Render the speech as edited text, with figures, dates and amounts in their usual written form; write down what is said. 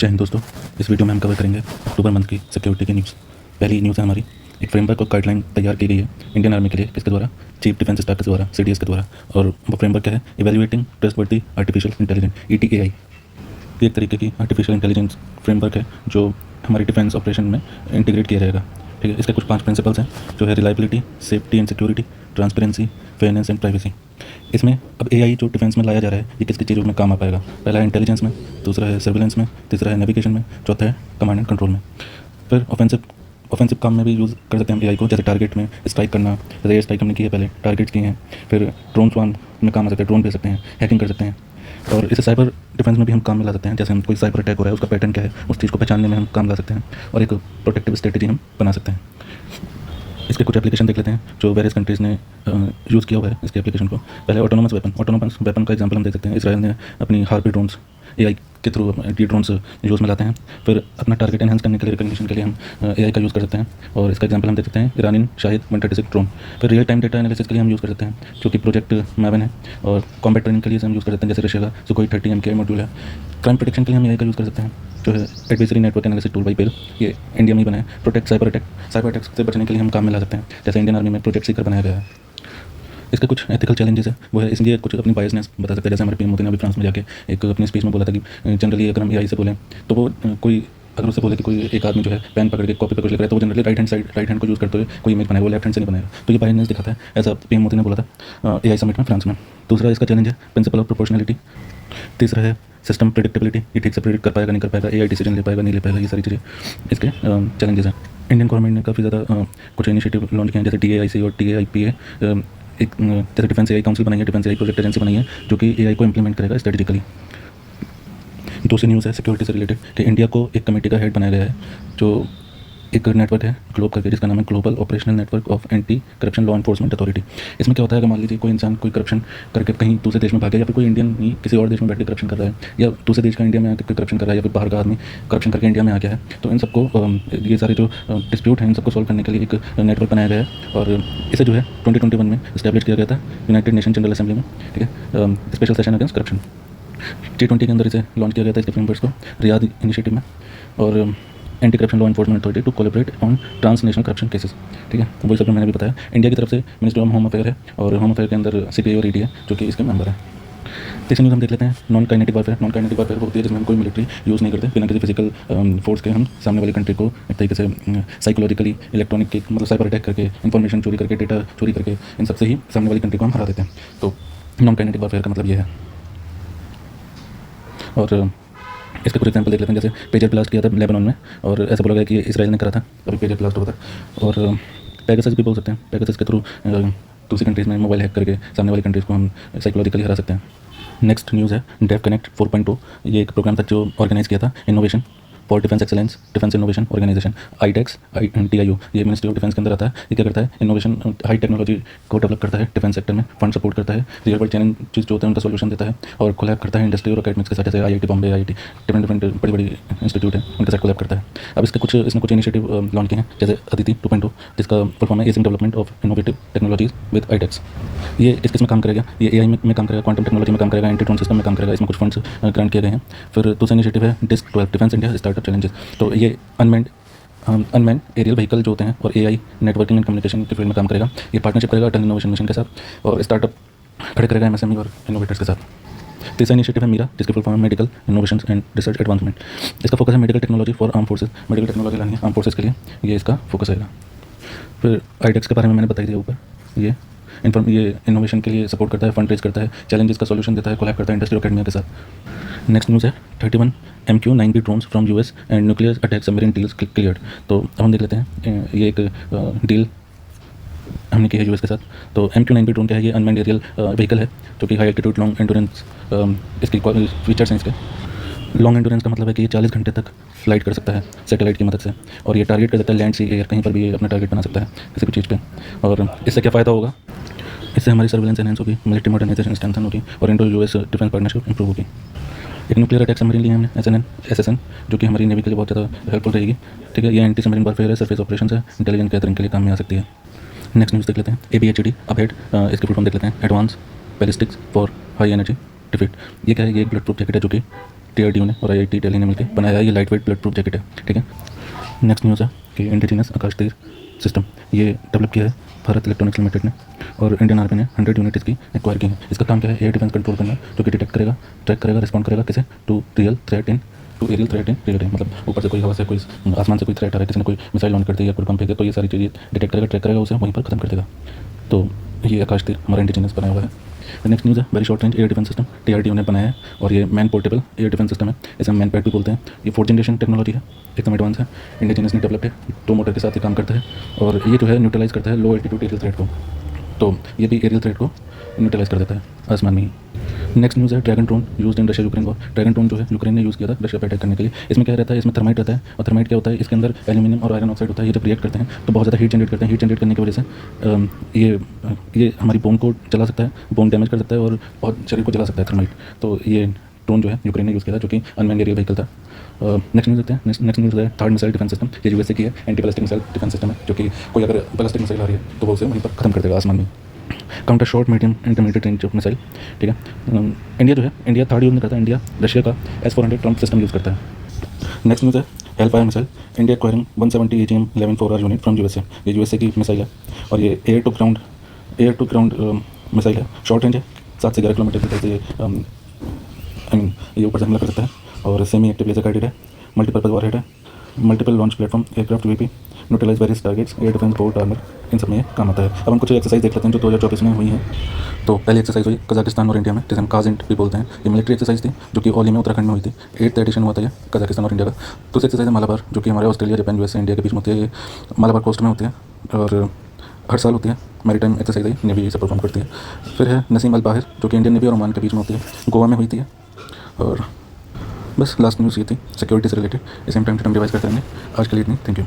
जय हिंद दोस्तों। इस वीडियो में हम कवर करेंगे अक्टूबर मंथ की सिक्योरिटी की न्यूज़। पहली न्यूज़ है हमारी, एक फ्रेमवर्क और गाइडलाइन तैयार की गई है इंडियन आर्मी के लिए, किसके द्वारा? चीफ डिफेंस स्टाफ के द्वारा, CDS के द्वारा। और वो फ्रेमवर्क क्या है? Evaluating trustworthy artificial intelligence, ETAI। एक तरीके की आर्टिफिशियल इंटेलिजेंस फ्रेमवर्क है जो हमारी डिफेंस ऑपरेशन में इंटीग्रेट किया जाएगा। ठीक है, इसके कुछ 5 प्रिंसिपल्स हैं जो है reliability, safety and security, transparency, fairness and privacy. इसमें अब AI जो डिफेंस में लाया जा रहा है, ये किस किस चीज़ों में काम आ पाएगा? पहला है इंटेलिजेंस में, दूसरा है सर्विलेंस में, तीसरा है नेविगेशन में, चौथा है कमांड एंड कंट्रोल में। फिर ऑफेंसिव काम में भी यूज़ कर सकते हैं हम AI को, जैसे टारगेट में स्ट्राइक करना, जैसे एयर स्ट्राइक हमने की है, पहले टारगेट्स किए हैं। फिर ड्रोन स्वान में काम आ सकते हैं, ड्रोन भेज सकते हैं, हैकिंग कर सकते हैं। और इसे साइबर डिफेंस में भी हम काम में ला सकते हैं, जैसे हम कोई साइबर अटैक हो रहा है, उसका पैटर्न क्या है, उस चीज़ को पहचानने में हम काम ला सकते हैं और एक प्रोटेक्टिव स्ट्रेटजी हम बना सकते हैं। इसके कुछ एप्लीकेशन देख लेते हैं जो वेरियस कंट्रीज़ ने यूज़ किया हुआ है इसके एप्लीकेशन को। पहले ऑटोनोमस वेपन का एग्जांपल हम देख सकते हैं। इसराइल ने अपनी हार्पी ड्रोन्स AI के थ्रू ये ड्रोन्स यूज़ में लाते हैं। फिर अपना टारगेट एनहांस करने के लिए, रिकग्निशन के लिए हम AI का यूज़ कर सकते हैं, और इसका एग्जांपल हम देख सकते हैं ईरानी शाहिद 136 ड्रोन। फिर रियल टाइम डेटा एनालिसिस के लिए हम यूज़ कर सकते हैं, जो कि प्रोजेक्ट मैवन है। और कॉम्बैट ट्रेनिंग के लिए हम यूज़ कर सकते हैं, जैसे रशिया का सुखोई 30 MK मॉड्यूल है। क्राइम प्रोटेक्शन के लिए हम AI का यूज़ कर सकते हैं, जो है advisory network analysis tool by पेल, ये इंडिया में ही बना है। प्रोटेक्ट साइबर अटैक्स से बचने के लिए हम काम में ला सकते हैं, जैसे इंडियन आर्मी में प्रोजेक्ट सीकर बनाया गया है। इसके कुछ एथिकल चैलेंजेस है, वो है इसलिए कुछ अपनी बायसनेस बता सकते हैं। जैसे हमारे PM मोदी ने अभी फ्रांस में जाके एक अपनी स्पीच में बोला था कि जनरली अगर हम AI से बोलें तो वो कोई अगर उससे बोले कि कोई एक आदमी जो है पेन पकड़ के कॉपी पर कुछ लिख रहा है, तो वो जनरली राइट हैंड को यूज़ करते हुए कोई इमेज बनाएगा, वो लेफ्ट हैंड से नहीं बनाएगा। तो ये बायसनेस दिखाता है, ऐसा PM मोदी ने बोला था AI समिट में फ्रांस में। दूसरा इसका चैलेंज है प्रिंसिपल ऑफ प्रोपोर्शनलिटी। तीसरा है सिस्टम प्रेडिक्टेबिलिटी, ये ठीक से प्रेडिक्ट कर पाएगा नहीं कर पाएगा, AI डिसीजन ले पाएगा नहीं ले पाएगा, ये सारी चीज़ें इसके चैलेंजेस हैं। इंडियन गवर्नमेंट ने काफ़ी ज़्यादा कुछ इनिशिएटिव लॉन्च किए हैं, जैसे DAIC और TAIPA। एक जैसे डिफेंस AI काउंसिल बनाई है, डिफेंस AI प्रोजेक्ट एजेंसी बनाई है, जो कि AI को इम्प्लीमेंट करेगा स्ट्रेटेजिकली। दूसरी न्यूज़ है सिक्योरिटी से रिलेटेड कि इंडिया को एक कमेटी का हेड बनाया गया है, जो एक नेटवर्क है ग्लोब करके, जिसका नाम है global operational network of anti corruption law enforcement authority. इसमें क्या होता है कि मान लीजिए कोई इंसान कोई करप्शन करके कहीं दूसरे देश में भागे, या फिर कोई इंडियन ही किसी और देश में बैठ के करप्शन कर रहा है, या दूसरे देश का इंडिया में आकर कोई करप्शन कर रहा है, या फिर बाहर का आदमी करप्शन करके इंडिया में आ गया है, तो इन सबको ये सारे जो डिस्प्यूट हैं इन सबको सॉल्व करने के लिए एक नेटवर्क बनाया गया है। और इसे जो है 2021 में इस्टेब्लिश किया गया था यूनाइटेड नेशन जनरल असेंबली में। ठीक है, special session against corruption, G20 के अंदर इसे लॉन्च किया गया था, इसके फ्रेमवर्क को रियाद इनिशिएटिव में। और anti corruption law enforcement authority to collaborate on transnational corruption cases. ठीक है, वही सब मैंने भी बताया। इंडिया की तरफ से मिनिस्ट्री ऑफ होम अफेयर है, और होम अफेयर के अंदर CPI और ED है, जो कि इसके मेंबर है। तीसरी न्यूज़ हम देख लेते हैं non kinetic warfare. Non kinetic warfare वो होती है जिसमें हम कोई मिलिट्री यूज़ नहीं करते, बिना किसी फिजिकल फोर्स के हम सामने वाली कंट्री को एक तरीके से साइकोलॉजिकली, इलेक्ट्रॉनिक के मतलब साइबर अटैक करके, इन्फॉर्मेशन चोरी करके, डेटा चोरी करके, इन सबसे ही सामने वाली कंट्री को हम हरा देते हैं। तो नॉन काइनेटिक वारफेयर का मतलब ये है। और इसके कुछ एग्जांपल देख लेते हैं, जैसे पेजर ब्लास्ट किया था लेबनान में, और ऐसा बोला गया कि इसराइल ने करा था, अभी पेजर ब्लास्ट हुआ था। और पैगासस भी बोल सकते हैं, पैगासस के थ्रू दूसरी कंट्रीज़ में मोबाइल हैक करके सामने वाली कंट्रीज़ को हम साइकोलॉजिकली हरा सकते हैं। नेक्स्ट न्यूज़ है डेव कनेक्ट 4.2। ये एक प्रोग्राम था जो ऑर्गेनाइज किया था innovation for defence excellence defence innovation organisation, IDEX TIO। ये मिनिस्ट्री ऑफ डिफेंस के अंदर आता है। ये क्या करता है? इनोवेशन, हाई टेक्नोलॉजी को डेवलप करता है डिफेंस सेक्टर में, फंड सपोर्ट करता है, रियल वर्ल्ड चैलेंजेस जो होते हैं उनका सोल्यूशन देता है, और कोलैब करता है इंडस्ट्री और अकेडमिक्स के साथ, जैसे IIT बॉम्बे, IIT, डिफरेंट बड़ी बड़ी इंस्टीट्यूट है, उनके साथ कोलैब करता है। अब इसमें कुछ इनिशिएटिव लॉन्च किए हैं, जैसे अदिति 2.0, जिसका फुल फॉर्म है acing development of innovative technologies with IDEX। ये किस काम करेगा? ये AI में काम करेगा, क्वांटम टेक्नोलॉजी में काम करेगा, एंटी ड्रोन सिस्टम में काम करेगा। इसमें कुछ फंड्स ग्रांट किए गए हैं। फिर दूसरा इनिशिएटिव है DISC 12 defence India startup challenges. तो ये अनमैन्ड एरियल व्हीकल जो होते हैं और AI नेटवर्किंग एंड कम्युनिकेशन के फील्ड में काम करेगा। ये पार्टनरशिप करेगा अटल इनोवेशन मिशन के साथ, और स्टार्टअप खड़े करेगा MSME और इनोवेटर्स के साथ। तीसरा इनिशिएटिव है मीरा, जिसके फुल फॉर्म है medical innovation and research advancement. इसका फोकस है medical technology for arm forces, medical technology लानी है आर्म फोर्सेज के लिए, ये इसका फोकस रहेगा। फिर IDEX के बारे में मैंने बता दिया ऊपर। ये इनोवेशन के लिए सपोर्ट करता है, फंड रेज करता है, चैलेंजेस का सोल्यूशन देता है, कोलैब करता है इंडस्ट्री और अकेडमिया के साथ। नेक्स्ट न्यूज़ है 31 MQ-9B drones from US and nuclear attack submarine deals cleared. तो अब हम देख लेते हैं, ये एक डील हमने की है US के साथ। तो MQ-9B ड्रोन क्या है? ये अनमैन्ड एरियल व्हीकल है, जो कि हाई एल्टीट्यूड लॉन्ग एंडोरेंस इसकी फीचर्स हैं इसके। लॉन्ग एंडोरेंस का मतलब है कि ये 40 घंटे तक फ्लाइट कर सकता है सैटेलाइट की मदद से, और ये टारगेट कर सकता है लैंड, सी, एयर, कहीं पर भी ये अपना टारगेट बना सकता है किसी भी चीज़ पे। और इससे क्या फ़ायदा होगा? इससे हमारी सर्विलेंस एनहेंस होगी, मिलिट्री मॉडर्नाइजेशन स्ट्रेंथन होगी, और Indo US defence partnership improve होगी। एक न्यूक्लियर अटैक सबमरीन ली है हमने SSN, जो कि हमारी नेवी के लिए बहुत ज़्यादा हेल्पफुल रहेगी। ठीक है, ये एंटी सबमरीन वारफेयर है, सरफेस ऑपरेशन है, इंटेलिजेंस गैदरिंग के लिए काम में आ सकती है। नेक्स्ट न्यूज़ देख लेते हैं ABHD अपहेड, इसके फुल फॉर्म देख लेते हैं advance ballistics for high energy defeat. ये क्या है? ये एक बुलेट प्रूफ जैकेट है, जो कि DRDO ने और IIT दिल्ली ने मिलकर बनाया है। ये light weight blood proof jacket है, ठीक है। नेक्स्ट न्यूज़ है कि इंडिजीनियस आकाश तीर सिस्टम ये डेवलप किया है भारत इलेक्ट्रॉनिक्स लिमिटेड ने, और इंडियन आर्मी ने 100 यूनिट इसकी एक्वायर की है। इसका काम क्या है? एयर डिफेंस कंट्रोल करना, जो कि डिटेक्ट करेगा, ट्रैक करेगा, रिस्पॉन्ड करेगा किसे? To aerial threat in real time. मतलब ऊपर से कोई, हवा से कोई, आसमान से कोई थ्रेट आ रहा है, किसी ने कोई मिसाइल लॉन्च कर दी या कोई बम फेंक दिया, तो ये सारी चीज़ें डिटेक्ट करेगा, ट्रैक करेगा, उसे वहीं पर खत्म कर देगा। तो ये आकाश तीर हमारा इंडिजीनियस बनाया हुआ है। नेक्स्ट न्यूज़ है very short range air defence system DRDO ने बनाया है, और ये man portable air defence system है। इसे हम मैन पैड भी बोलते हैं। ये 4th जनरेशन टेक्नोलॉजी है, एकदम एडवांस है। इंडिजीनियस ने डेवलप है, 2 मोटर के साथ ये काम करता है, और ये जो है न्यूट्रलाइज करता है लो एल्टीट्यूड एरियल थ्रेट को। तो ये भी एरियल थ्रेट को न्यूट्रलाइज कर देता है आसमान में ही। नेक्स्ट न्यूज़ है dragon drone used in Russia Ukraine war. Dragon drone जो है यूक्रेन ने यूज़ किया था रशिया पर अटैक करने के लिए। इसमें क्या रहता है? इसमें थर्माइट रहता है, और थर्माइट क्या होता है? इसके अंदर एल्यूमिनियम और आयरन ऑक्साइड होता है। ये जब रिएक्ट करते हैं तो बहुत ज़्यादा हीट जनरेट करते हैं। हीट जनरेट करने की वजह से ये हमारी बोन को जला सकता है, बोन डैमेज कर सकता है, और बहुत शरीर को जला सकता है थर्माइट। तो ये ड्रोन जो है यूक्रेन ने यूज़ किया था, जो कि अनमैन्ड एरियल व्हीकल था। नेक्स्ट न्यूज़ देखते हैं। नेक्स्ट न्यूज़ है थर्ड मिसाइल डिफेंस सिस्टम। ये USA की है, anti ballistic missile defence system है, जो कि कोई अगर बैलिस्टिक मिसाइल आ रही है तो वो उसे वहीं पर खत्म कर देगा आसमान में। Counter short medium intermediate range missile, ठीक है। इंडिया थर्ड यूज़ नहीं करता। इंडिया रशिया का S-400 ट्रम्प सिस्टम यूज़ करता है। नेक्स्ट न्यूज़ है Hellfire missile. India acquiring 170 AGM-11 4R unit from USA। ये USA की मिसाइल है, और ये एयर टू ग्राउंड मिसाइल है। शॉर्ट रेंज है, 7 से 11 किलोमीटर तक ये ये ऊपर से हमला कर सकता है, और सेमी एक्टिव लेजर गाइडेड है। मल्टीपर्पज़ वॉरहेड है, multiple launch platform, aircraft UAV, neutralise various targets, air defence, boat armour, इन सब में ये काम आता है। अब हम कुछ एक्सरसाइज देख लेते हैं जो 2024 में हुई हैं। तो पहली एक्सरसाइज हुई कजाकिस्तान और इंडिया में, जिसे हम काजिंट भी बोलते हैं। ये मिलिट्री एक्सरसाइज थी, जो कि ओली में उत्तराखंड में हुई थी। 8th एडिशन हुआ था ये कजाकिस्तान और इंडिया का। दूसरी एक्सरसाइज है मालाबार, जो कि हमारे ऑस्ट्रेलिया, जापान, USA, इंडिया के बीच में होती है। ये मालाबार कोस्ट में होती है, और हर साल होती है। मैरीटाइम एक्सरसाइज है, नेवी इसे परफॉर्म करती है। फिर है नसीम अल बाहिर, जो कि इंडियन नेवी और ओमान के बीच में होती है, गोवा में हुई थी। और बस लास्ट न्यूज़ ये थी सिक्योरिटी से रिलेटेड। इसे हम टाइम टू टाइम रिवाइज करते रहेंगे। आज के लिए इतनी, थैंक यू।